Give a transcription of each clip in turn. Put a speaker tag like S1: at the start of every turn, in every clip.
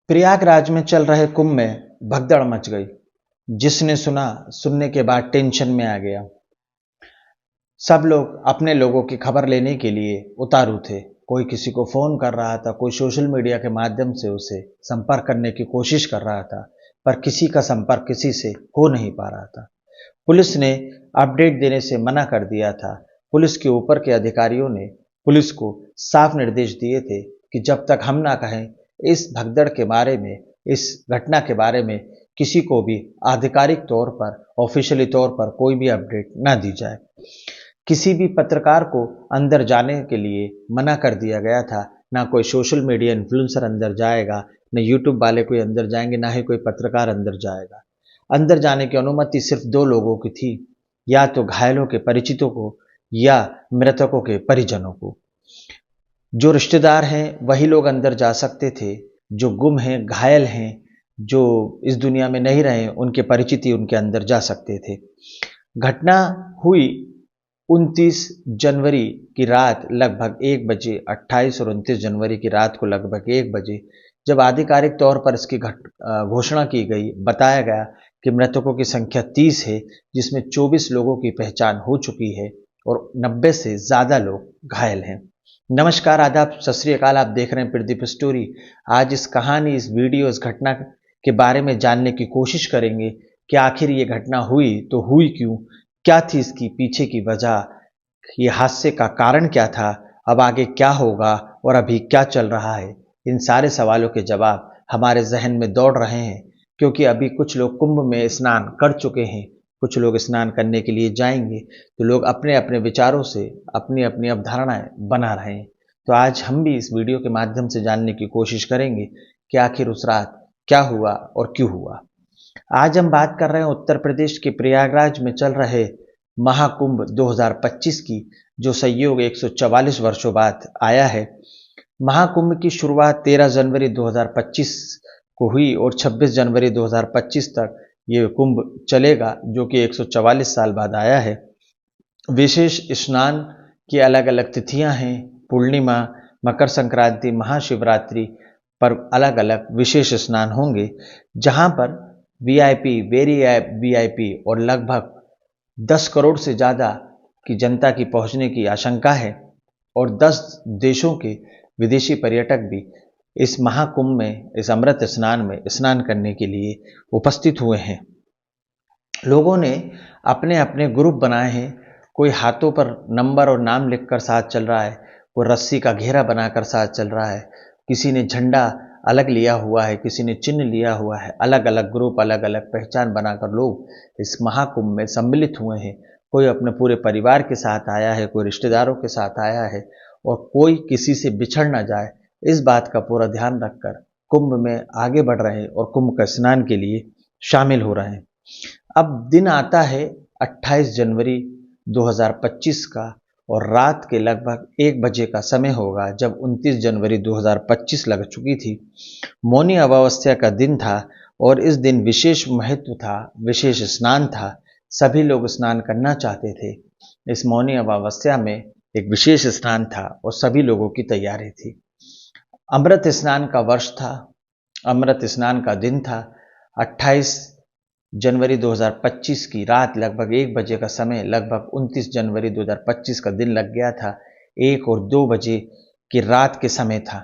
S1: प्रयागराज में चल रहे कुंभ में भगदड़ मच गई। जिसने सुना, सुनने के बाद टेंशन में आ गया। सब लोग अपने लोगों की खबर लेने के लिए उतारू थे। कोई किसी को फोन कर रहा था, कोई सोशल मीडिया के माध्यम से उसे संपर्क करने की कोशिश कर रहा था, पर किसी का संपर्क किसी से हो नहीं पा रहा था। पुलिस ने अपडेट देने से मना कर दिया था। पुलिस के ऊपर के अधिकारियों ने पुलिस को साफ निर्देश दिए थे कि जब तक हम ना कहें इस भगदड़ के बारे में, इस घटना के बारे में किसी को भी आधिकारिक तौर पर, ऑफिशियली तौर पर कोई भी अपडेट ना दी जाए। किसी भी पत्रकार को अंदर जाने के लिए मना कर दिया गया था। ना कोई सोशल मीडिया इन्फ्लुएंसर अंदर जाएगा, न यूट्यूब वाले कोई अंदर जाएंगे, ना ही कोई पत्रकार अंदर जाएगा। अंदर जाने की अनुमति सिर्फ दो लोगों की थी, या तो घायलों के परिचितों को या मृतकों के परिजनों को। जो रिश्तेदार हैं वही लोग अंदर जा सकते थे। जो गुम हैं, घायल हैं, जो इस दुनिया में नहीं रहे, उनके परिचित ही उनके अंदर जा सकते थे। घटना हुई 29 जनवरी की रात लगभग 1 बजे, 28 और 29 जनवरी की रात को लगभग 1 बजे, जब आधिकारिक तौर पर इसकी घोषणा की गई। बताया गया कि मृतकों की संख्या 30 है, जिसमें 24 लोगों की पहचान हो चुकी है और 90 से ज़्यादा लोग घायल हैं। नमस्कार, आदाब, सत श्री अकाल। आप देख रहे हैं प्रदीप स्टोरी। आज इस कहानी, इस वीडियो, इस घटना के बारे में जानने की कोशिश करेंगे कि आखिर ये घटना हुई तो हुई क्यों, क्या थी इसकी पीछे की वजह, ये हादसे का कारण क्या था, अब आगे क्या होगा और अभी क्या चल रहा है। इन सारे सवालों के जवाब हमारे जहन में दौड़ रहे हैं, क्योंकि अभी कुछ लोग कुंभ में स्नान कर चुके हैं, कुछ लोग स्नान करने के लिए जाएंगे। तो लोग अपने अपने विचारों से अपनी अपनी अवधारणाएं बना रहे हैं। तो आज हम भी इस वीडियो के माध्यम से जानने की कोशिश करेंगे कि आखिर उस रात क्या हुआ और क्यों हुआ। आज हम बात कर रहे हैं उत्तर प्रदेश के प्रयागराज में चल रहे महाकुंभ 2025 की, जो संयोग 144 वर्षों बाद आया है। महाकुंभ की शुरुआत 13 जनवरी 2025 को हुई और 26 जनवरी 2025 तक ये कुंभ चलेगा, जो कि 144 साल बाद आया है। विशेष स्नान की अलग अलग तिथियां हैं। पूर्णिमा, मकर संक्रांति, महाशिवरात्रि पर अलग अलग विशेष स्नान होंगे, जहां पर वीआईपी, वेरी वीआईपी और लगभग 10 करोड़ से ज़्यादा की जनता की पहुंचने की आशंका है और 10 देशों के विदेशी पर्यटक भी इस महाकुंभ में, इस अमृत स्नान में स्नान करने के लिए उपस्थित हुए हैं। लोगों ने अपने अपने ग्रुप बनाए हैं। कोई हाथों पर नंबर और नाम लिखकर साथ चल रहा है, कोई रस्सी का घेरा बनाकर साथ चल रहा है, किसी ने झंडा अलग लिया हुआ है, किसी ने चिन्ह लिया हुआ है। अलग अलग ग्रुप, अलग अलग पहचान बनाकर लोग इस महाकुंभ में सम्मिलित हुए हैं। कोई अपने पूरे परिवार के साथ आया है, कोई रिश्तेदारों के साथ आया है, और कोई किसी से बिछड़ ना जाए, इस बात का पूरा ध्यान रखकर कुंभ में आगे बढ़ रहे हैं और कुंभ का स्नान के लिए शामिल हो रहे हैं। अब दिन आता है 28 जनवरी 2025 का, और रात के लगभग 1 बजे का समय होगा जब 29 जनवरी 2025 लग चुकी थी। मौनी अमावस्या का दिन था और इस दिन विशेष महत्व था, विशेष स्नान था। सभी लोग स्नान करना चाहते थे। इस मौनी अमावस्या में एक विशेष स्नान था और सभी लोगों की तैयारी थी। अमृत स्नान का वर्ष था, अमृत स्नान का दिन था। 28 जनवरी 2025 की रात लगभग 1 बजे का समय, लगभग 29 जनवरी 2025 का दिन लग गया था। 1 और 2 बजे की रात के समय था।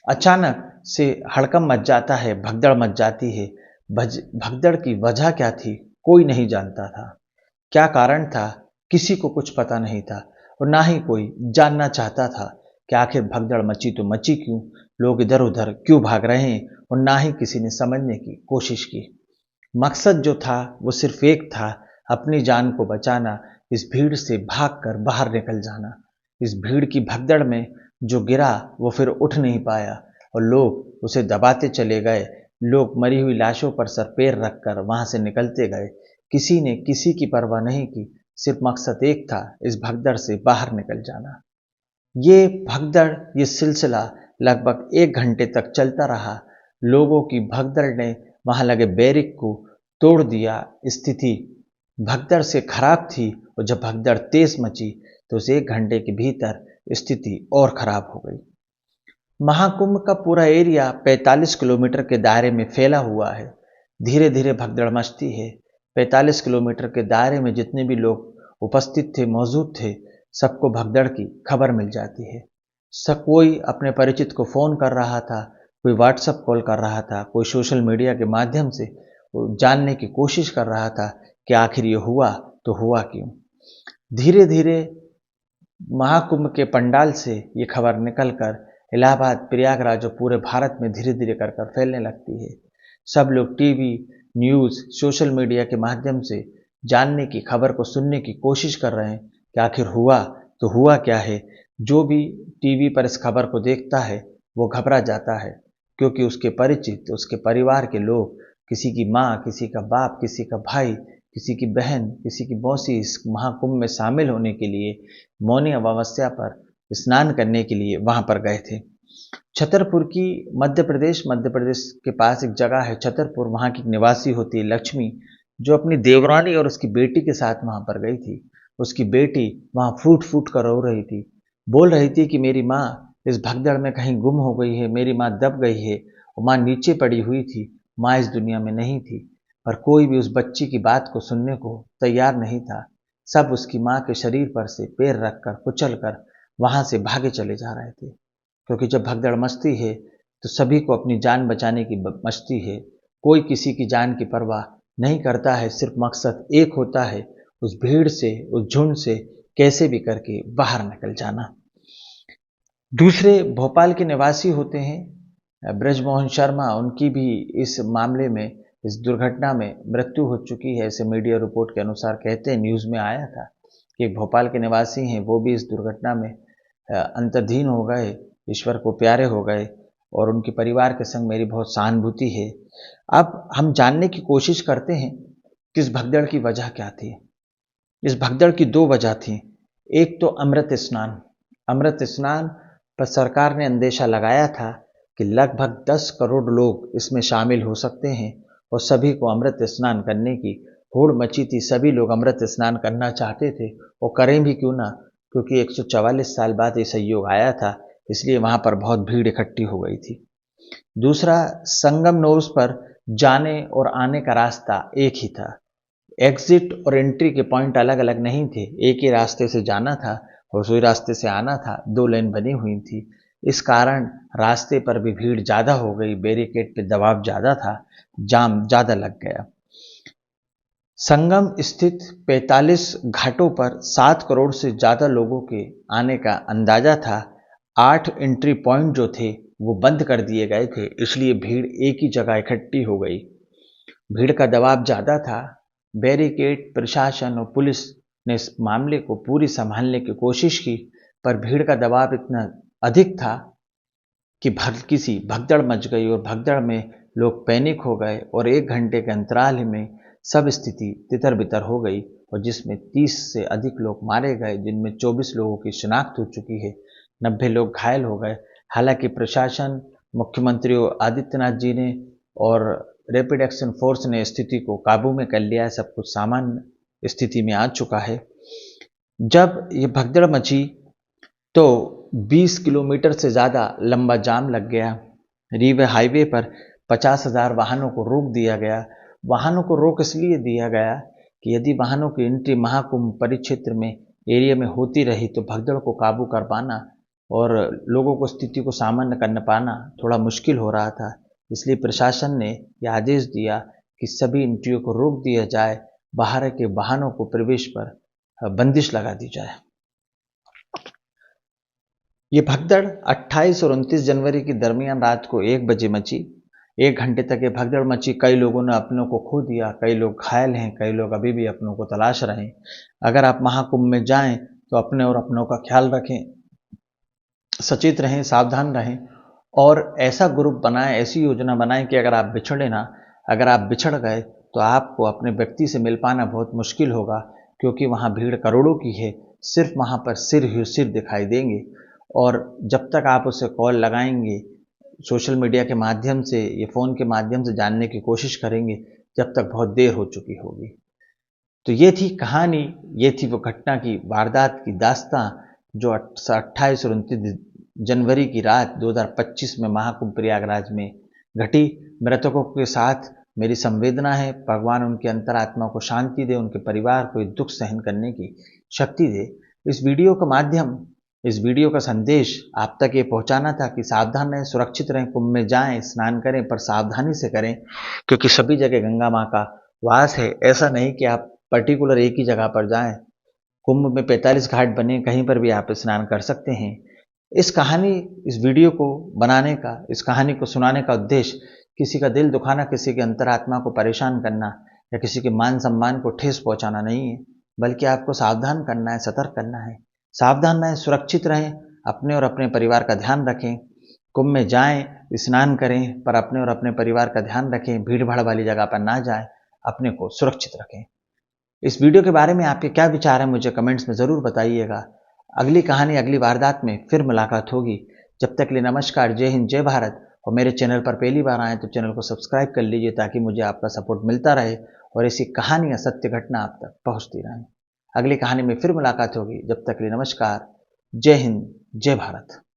S1: अचानक से हड़कंप मच जाता है, भगदड़ मच जाती है। भगदड़ की वजह क्या थी, कोई नहीं जानता था। क्या कारण था, किसी को कुछ पता नहीं था, और ना ही कोई जानना चाहता था कि आखिर भगदड़ मची तो मची क्यों, लोग इधर उधर क्यों भाग रहे हैं, और ना ही किसी ने समझने की कोशिश की। मकसद जो था वो सिर्फ एक था, अपनी जान को बचाना, इस भीड़ से भागकर बाहर निकल जाना। इस भीड़ की भगदड़ में जो गिरा वो फिर उठ नहीं पाया और लोग उसे दबाते चले गए। लोग मरी हुई लाशों पर सर पैर रखकर वहां से निकलते गए। किसी ने किसी की परवाह नहीं की, सिर्फ मकसद एक था, इस भगदड़ से बाहर निकल जाना। ये भगदड़, ये सिलसिला लगभग 1 घंटे तक चलता रहा। लोगों की भगदड़ ने वहां लगे बैरिक को तोड़ दिया। स्थिति भगदड़ से खराब थी और जब भगदड़ तेज मची तो उस 1 घंटे के भीतर स्थिति और खराब हो गई। महाकुंभ का पूरा एरिया 45 किलोमीटर के दायरे में फैला हुआ है। धीरे धीरे भगदड़ मचती है। 45 किलोमीटर के दायरे में जितने भी लोग उपस्थित थे, मौजूद थे, सबको भगदड़ की खबर मिल जाती है। सब कोई अपने परिचित को फोन कर रहा था, कोई व्हाट्सएप कॉल कर रहा था, कोई सोशल मीडिया के माध्यम से जानने की कोशिश कर रहा था कि आखिर ये हुआ तो हुआ क्यों। धीरे धीरे महाकुंभ के पंडाल से ये खबर निकलकर इलाहाबाद, प्रयागराज और पूरे भारत में धीरे धीरे कर कर फैलने लगती है। सब लोग टीवी, न्यूज़, सोशल मीडिया के माध्यम से जानने की, खबर को सुनने की कोशिश कर रहे हैं कि आखिर हुआ तो हुआ क्या है। जो भी टीवी पर इस खबर को देखता है वो घबरा जाता है, क्योंकि उसके परिचित, उसके परिवार के लोग, किसी की माँ, किसी का बाप, किसी का भाई, किसी की बहन, किसी की मौसी इस महाकुंभ में शामिल होने के लिए मौनी अमावस्या पर स्नान करने के लिए वहां पर गए थे। छतरपुर की मध्य प्रदेश के पास एक जगह है छतरपुर, वहां की निवासी होती है लक्ष्मी, जो अपनी देवरानी और उसकी बेटी के साथ वहां पर गई थी। उसकी बेटी वहां फूट फूट कर रो रही थी, बोल रही थी कि मेरी माँ इस भगदड़ में कहीं गुम हो गई है, मेरी माँ दब गई है। माँ नीचे पड़ी हुई थी, माँ इस दुनिया में नहीं थी। पर कोई भी उस बच्ची की बात को सुनने को तैयार नहीं था। सब उसकी माँ के शरीर पर से पैर रखकर, कुचल कर वहां से भागे चले जा रहे थे, क्योंकि जब भगदड़ मचती है तो सभी को अपनी जान बचाने की मचती है। कोई किसी की जान की परवाह नहीं करता है, सिर्फ मकसद एक होता है, उस भीड़ से, उस झुंड से कैसे भी करके बाहर निकल जाना। दूसरे भोपाल के निवासी होते हैं ब्रजमोहन शर्मा, उनकी भी इस मामले में, इस दुर्घटना में मृत्यु हो चुकी है, ऐसे मीडिया रिपोर्ट के अनुसार कहते हैं, न्यूज़ में आया था कि एक भोपाल के निवासी हैं, वो भी इस दुर्घटना में अंतर्धीन हो गए, ईश्वर को प्यारे हो गए, और उनके परिवार के संग मेरी बहुत सहानुभूति है। अब हम जानने की कोशिश करते हैं कि इस भगदड़ की वजह क्या थी। इस भगदड़ की दो वजह थी। एक तो अमृत स्नान। अमृत स्नान पर सरकार ने अंदेशा लगाया था कि लगभग 10 करोड़ लोग इसमें शामिल हो सकते हैं, और सभी को अमृत स्नान करने की होड़ मची थी। सभी लोग अमृत स्नान करना चाहते थे, और करें भी क्यों ना, क्योंकि 144 साल बाद ये संयोग आया था, इसलिए वहां पर बहुत भीड़ इकट्ठी हो गई थी। दूसरा, संगम नोर्स पर जाने और आने का रास्ता एक ही था। एग्जिट और एंट्री के पॉइंट अलग अलग नहीं थे, एक ही रास्ते से जाना था और उसी रास्ते से आना था। 2 लेन बनी हुई थी। इस कारण रास्ते पर भी भीड़ ज़्यादा हो गई, बैरिकेड पे दबाव ज़्यादा था, जाम ज़्यादा लग गया। संगम स्थित 45 घाटों पर 7 करोड़ से ज़्यादा लोगों के आने का अंदाजा था। 8 एंट्री पॉइंट जो थे वो बंद कर दिए गए थे, इसलिए भीड़ एक ही जगह इकट्ठी हो गई। भीड़ का दबाव ज़्यादा था। बैरिकेड, प्रशासन और पुलिस ने इस मामले को पूरी संभालने की कोशिश की, पर भीड़ का दबाव इतना अधिक था कि किसी भगदड़ मच गई, और भगदड़ में लोग पैनिक हो गए, और 1 घंटे के अंतराल में सब स्थिति तितर बितर हो गई, और जिसमें 30 से अधिक लोग मारे गए, जिनमें 24 लोगों की शिनाख्त हो चुकी है, 90 लोग घायल हो गए। हालांकि प्रशासन, मुख्यमंत्री आदित्यनाथ जी ने और रैपिड एक्शन फोर्स ने स्थिति को काबू में कर लिया है, सब कुछ सामान्य स्थिति में आ चुका है। जब ये भगदड़ मची तो 20 किलोमीटर से ज़्यादा लंबा जाम लग गया। रीवा हाईवे पर 50,000 वाहनों को रोक दिया गया। वाहनों को रोक इसलिए दिया गया कि यदि वाहनों की एंट्री महाकुंभ परिक्षेत्र में, एरिया में होती रही, तो भगदड़ को काबू कर पाना और लोगों को स्थिति को सामान्य कर पाना थोड़ा मुश्किल हो रहा था। इसलिए प्रशासन ने यह आदेश दिया कि सभी एंट्रियों को रोक दिया जाए, बाहर के वाहनों को प्रवेश पर बंदिश लगा दी जाए। ये भगदड़ 28 और 29 जनवरी की दरमियान रात को 1 बजे मची। 1 घंटे तक ये भगदड़ मची। कई लोगों ने अपनों को खो दिया, कई लोग घायल हैं, कई लोग अभी भी अपनों को तलाश रहे हैं। अगर आप महाकुंभ में जाएं तो अपने और अपनों का ख्याल रखें, सचेत रहें, सावधान रहें, और ऐसा ग्रुप बनाएं, ऐसी योजना बनाएं कि अगर आप बिछड़े ना, अगर आप बिछड़ गए तो आपको अपने व्यक्ति से मिल पाना बहुत मुश्किल होगा, क्योंकि वहाँ भीड़ करोड़ों की है। सिर्फ वहाँ पर सिर ही सिर दिखाई देंगे, और जब तक आप उसे कॉल लगाएंगे, सोशल मीडिया के माध्यम से, ये फ़ोन के माध्यम से जानने की कोशिश करेंगे, जब तक बहुत देर हो चुकी होगी। तो ये थी कहानी, ये थी वो घटना की, वारदात की दास्तां जो 28 और 29 जनवरी की रात 2025 में महाकुंभ प्रयागराज में घटी। मृतकों के साथ मेरी संवेदना है। भगवान उनकी अंतरात्मा को शांति दे, उनके परिवार को दुख सहन करने की शक्ति दे। इस वीडियो का संदेश आप तक ये पहुंचाना था कि सावधान रहें, सुरक्षित रहें, कुंभ में जाएं, स्नान करें, पर सावधानी से करें, क्योंकि सभी जगह गंगा माँ का वास है। ऐसा नहीं कि आप पर्टिकुलर एक ही जगह पर जाएं। कुंभ में 45 घाट बने, कहीं पर भी आप स्नान कर सकते हैं। इस वीडियो को बनाने का, इस कहानी को सुनाने का उद्देश्य किसी का दिल दुखाना, किसी के अंतरात्मा को परेशान करना या किसी के मान सम्मान को ठेस पहुंचाना नहीं है, बल्कि आपको सावधान करना है, सतर्क करना है। सावधान रहें, सुरक्षित रहें, अपने और अपने परिवार का ध्यान रखें। कुंभ में जाएं, स्नान करें, पर अपने और अपने परिवार का ध्यान रखें। भीड़ भाड़ वाली जगह पर ना जाएं, अपने को सुरक्षित रखें। इस वीडियो के बारे में आपके क्या विचार हैं, मुझे कमेंट्स में ज़रूर बताइएगा। अगली कहानी, अगली वारदात में फिर मुलाकात होगी। जब तक के लिए नमस्कार, जय हिंद, जय भारत। और मेरे चैनल पर पहली बार आए तो चैनल को सब्सक्राइब कर लीजिए, ताकि मुझे आपका सपोर्ट मिलता रहे और ऐसी कहानियाँ, सत्य घटना आप तक पहुँचती रहें। अगली कहानी में फिर मुलाकात होगी। जब तक के लिए नमस्कार, जय हिंद, जय भारत।